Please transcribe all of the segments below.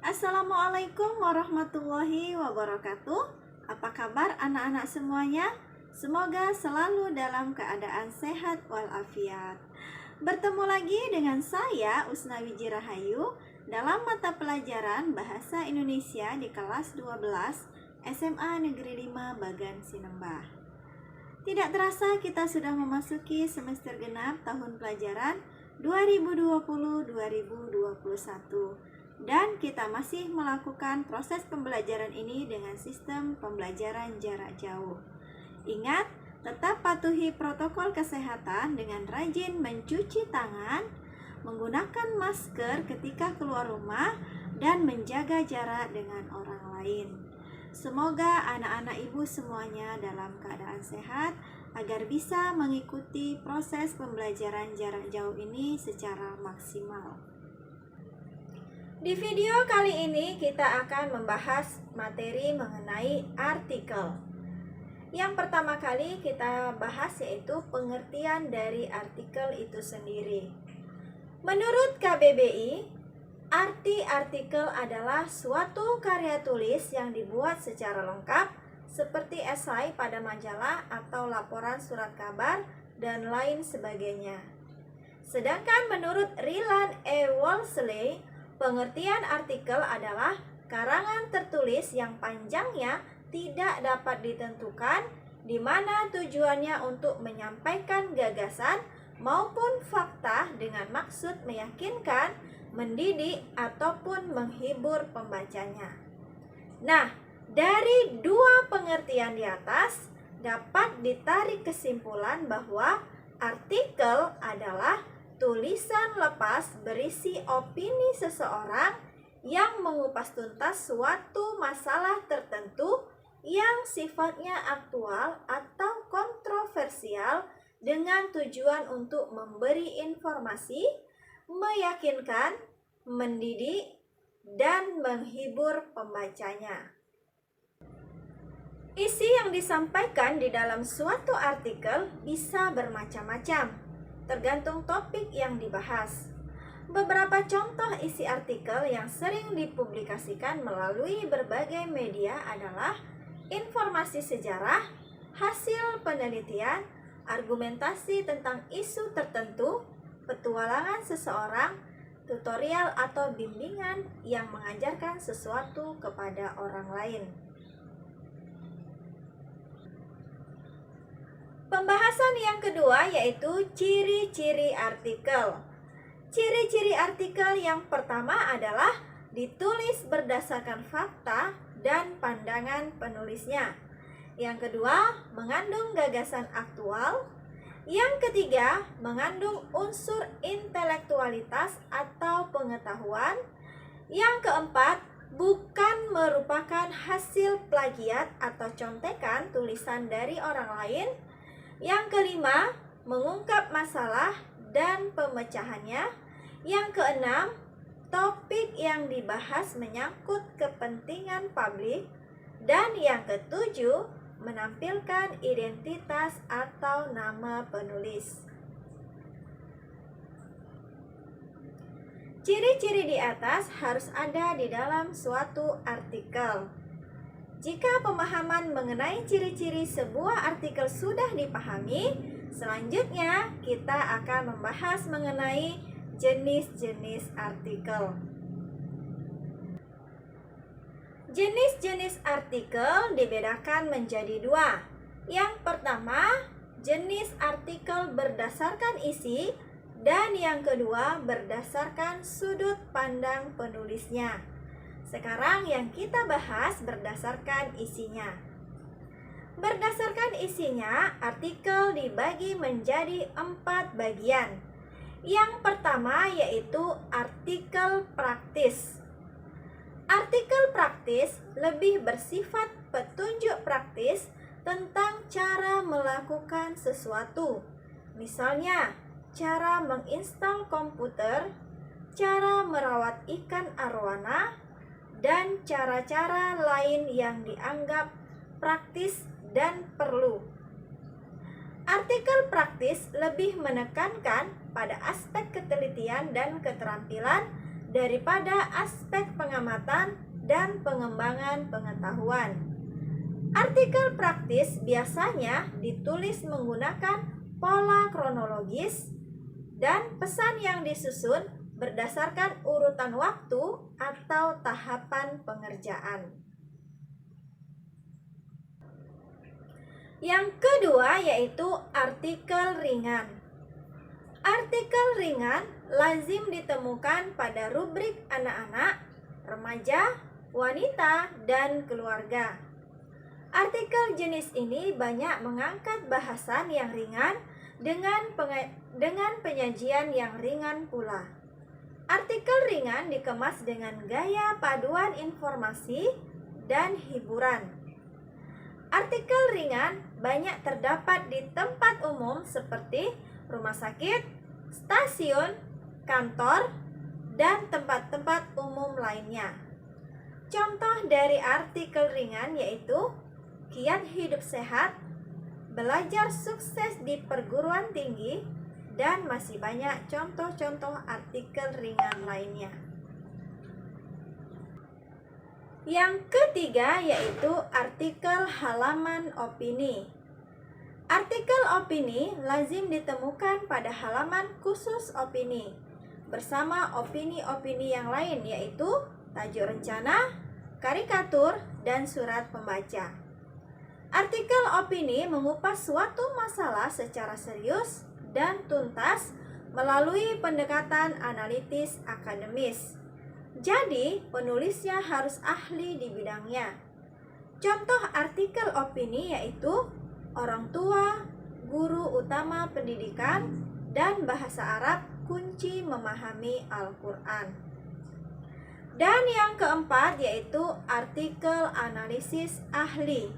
Assalamualaikum warahmatullahi wabarakatuh. Apa kabar anak-anak semuanya? Semoga selalu dalam keadaan sehat walafiat. Bertemu lagi dengan saya Usna Wijirahayu dalam mata pelajaran Bahasa Indonesia di kelas 12 SMA Negeri 5 Bagan Sinembah. Tidak terasa kita sudah memasuki semester genap tahun pelajaran 2020-2021. Dan kita masih melakukan proses pembelajaran ini dengan sistem pembelajaran jarak jauh. Ingat, tetap patuhi protokol kesehatan dengan rajin mencuci tangan, menggunakan masker ketika keluar rumah, dan menjaga jarak dengan orang lain. Semoga anak-anak ibu semuanya dalam keadaan sehat agar bisa mengikuti proses pembelajaran jarak jauh ini secara maksimal. Di video kali ini kita akan membahas materi mengenai artikel. Yang pertama kali kita bahas yaitu pengertian dari artikel itu sendiri. Menurut KBBI, arti artikel adalah suatu karya tulis yang dibuat secara lengkap seperti esai pada majalah atau laporan surat kabar dan lain sebagainya. Sedangkan menurut Ryland E. Wolseley, pengertian artikel adalah karangan tertulis yang panjangnya tidak dapat ditentukan, di mana tujuannya untuk menyampaikan gagasan maupun fakta dengan maksud meyakinkan, mendidik, ataupun menghibur pembacanya. Nah, dari dua pengertian di atas dapat ditarik kesimpulan bahwa artikel adalah tulisan lepas berisi opini seseorang yang mengupas tuntas suatu masalah tertentu yang sifatnya aktual atau kontroversial dengan tujuan untuk memberi informasi, meyakinkan, mendidik, dan menghibur pembacanya. Isi yang disampaikan di dalam suatu artikel bisa bermacam-macam, tergantung topik yang dibahas. Beberapa contoh isi artikel yang sering dipublikasikan melalui berbagai media adalah informasi sejarah, hasil penelitian, argumentasi tentang isu tertentu, petualangan seseorang, tutorial atau bimbingan yang mengajarkan sesuatu kepada orang lain. Pembahasan yang kedua yaitu ciri-ciri artikel. Ciri-ciri artikel yang pertama adalah ditulis berdasarkan fakta dan pandangan penulisnya. Yang kedua, mengandung gagasan aktual. Yang ketiga, mengandung unsur intelektualitas atau pengetahuan. Yang keempat, bukan merupakan hasil plagiat atau contekan tulisan dari orang lain. Yang kelima, mengungkap masalah dan pemecahannya. Yang keenam, topik yang dibahas menyangkut kepentingan publik. Dan yang ketujuh, menampilkan identitas atau nama penulis. Ciri-ciri di atas harus ada di dalam suatu artikel. Jika pemahaman mengenai ciri-ciri sebuah artikel sudah dipahami, selanjutnya kita akan membahas mengenai jenis-jenis artikel. Jenis-jenis artikel dibedakan menjadi dua. Yang pertama, jenis artikel berdasarkan isi, dan yang kedua berdasarkan sudut pandang penulisnya. Sekarang yang kita bahas berdasarkan isinya. Berdasarkan isinya, artikel dibagi menjadi 4 bagian. Yang pertama yaitu artikel praktis. Artikel praktis lebih bersifat petunjuk praktis tentang cara melakukan sesuatu. Misalnya, cara menginstal komputer, cara merawat ikan arowana, dan cara-cara lain yang dianggap praktis dan perlu. Artikel praktis lebih menekankan pada aspek ketelitian dan keterampilan daripada aspek pengamatan dan pengembangan pengetahuan. Artikel praktis biasanya ditulis menggunakan pola kronologis dan pesan yang disusun berdasarkan urutan waktu atau tahapan pengerjaan. Yang kedua yaitu artikel ringan. Artikel ringan lazim ditemukan pada rubrik anak-anak, remaja, wanita, dan keluarga. Artikel jenis ini banyak mengangkat bahasan yang ringan dengan penyajian yang ringan pula. Artikel ringan dikemas dengan gaya paduan informasi dan hiburan. Artikel ringan banyak terdapat di tempat umum seperti rumah sakit, stasiun, kantor, dan tempat-tempat umum lainnya. Contoh dari artikel ringan yaitu kiat hidup sehat, belajar sukses di perguruan tinggi, dan masih banyak contoh-contoh artikel ringan lainnya. Yang ketiga yaitu artikel halaman opini. Artikel opini lazim ditemukan pada halaman khusus opini bersama opini-opini yang lain yaitu tajuk rencana, karikatur, dan surat pembaca. Artikel opini mengupas suatu masalah secara serius dan tuntas melalui pendekatan analitis akademis. Jadi, penulisnya harus ahli di bidangnya. Contoh artikel opini yaitu orang tua, guru utama pendidikan, dan bahasa Arab kunci memahami Al-Quran. Dan yang keempat yaitu artikel analisis ahli.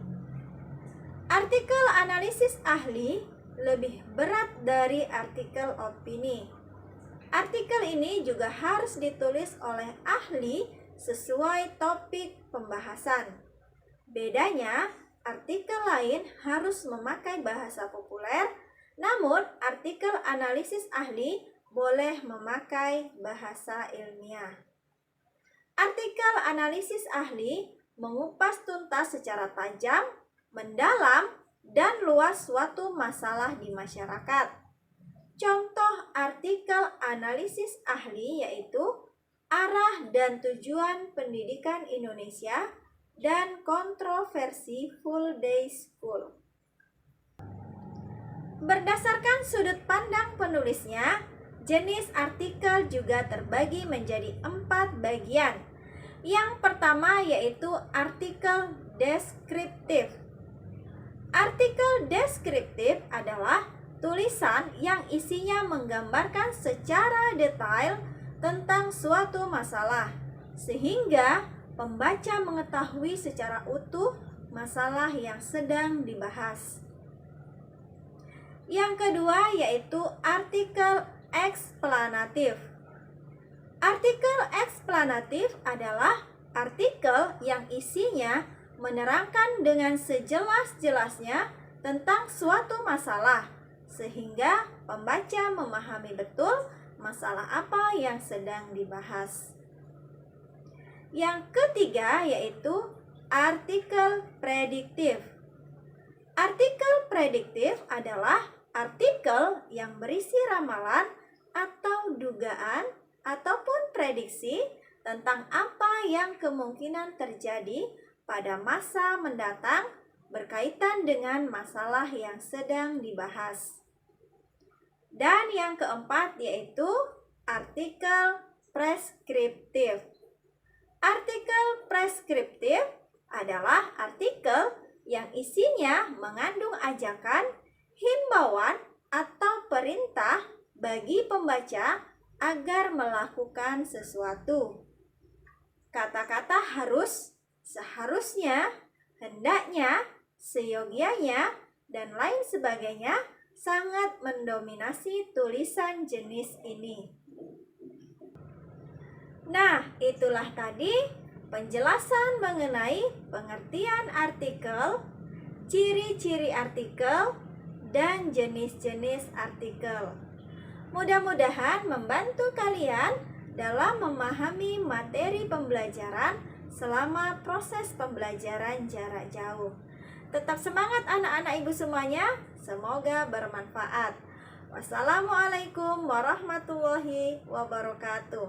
Artikel analisis ahli lebih berat dari artikel opini. Artikel ini juga harus ditulis oleh ahli sesuai topik pembahasan. Bedanya, artikel lain harus memakai bahasa populer, namun artikel analisis ahli boleh memakai bahasa ilmiah. Artikel analisis ahli mengupas tuntas secara tajam, mendalam, dan luas suatu masalah di masyarakat. Contoh artikel analisis ahli yaitu arah dan tujuan pendidikan Indonesia dan kontroversi full day school. Berdasarkan sudut pandang penulisnya, jenis artikel juga terbagi menjadi 4 bagian. Yang pertama yaitu artikel deskriptif. Artikel deskriptif adalah tulisan yang isinya menggambarkan secara detail tentang suatu masalah, sehingga pembaca mengetahui secara utuh masalah yang sedang dibahas. Yang kedua yaitu artikel eksplanatif. Artikel eksplanatif adalah artikel yang isinya menerangkan dengan sejelas-jelasnya tentang suatu masalah, sehingga pembaca memahami betul masalah apa yang sedang dibahas. Yang ketiga yaitu artikel prediktif. Artikel prediktif adalah artikel yang berisi ramalan atau dugaan ataupun prediksi tentang apa yang kemungkinan terjadi pada masa mendatang berkaitan dengan masalah yang sedang dibahas. Dan yang keempat yaitu artikel preskriptif. Artikel preskriptif adalah artikel yang isinya mengandung ajakan, himbauan, atau perintah bagi pembaca agar melakukan sesuatu. Kata-kata harus, seharusnya, hendaknya, seyogianya, dan lain sebagainya sangat mendominasi tulisan jenis ini. Nah, itulah tadi penjelasan mengenai pengertian artikel, ciri-ciri artikel, dan jenis-jenis artikel. Mudah-mudahan membantu kalian dalam memahami materi pembelajaran selama proses pembelajaran jarak jauh. Tetap semangat anak-anak ibu semuanya, semoga bermanfaat. Wassalamualaikum warahmatullahi wabarakatuh.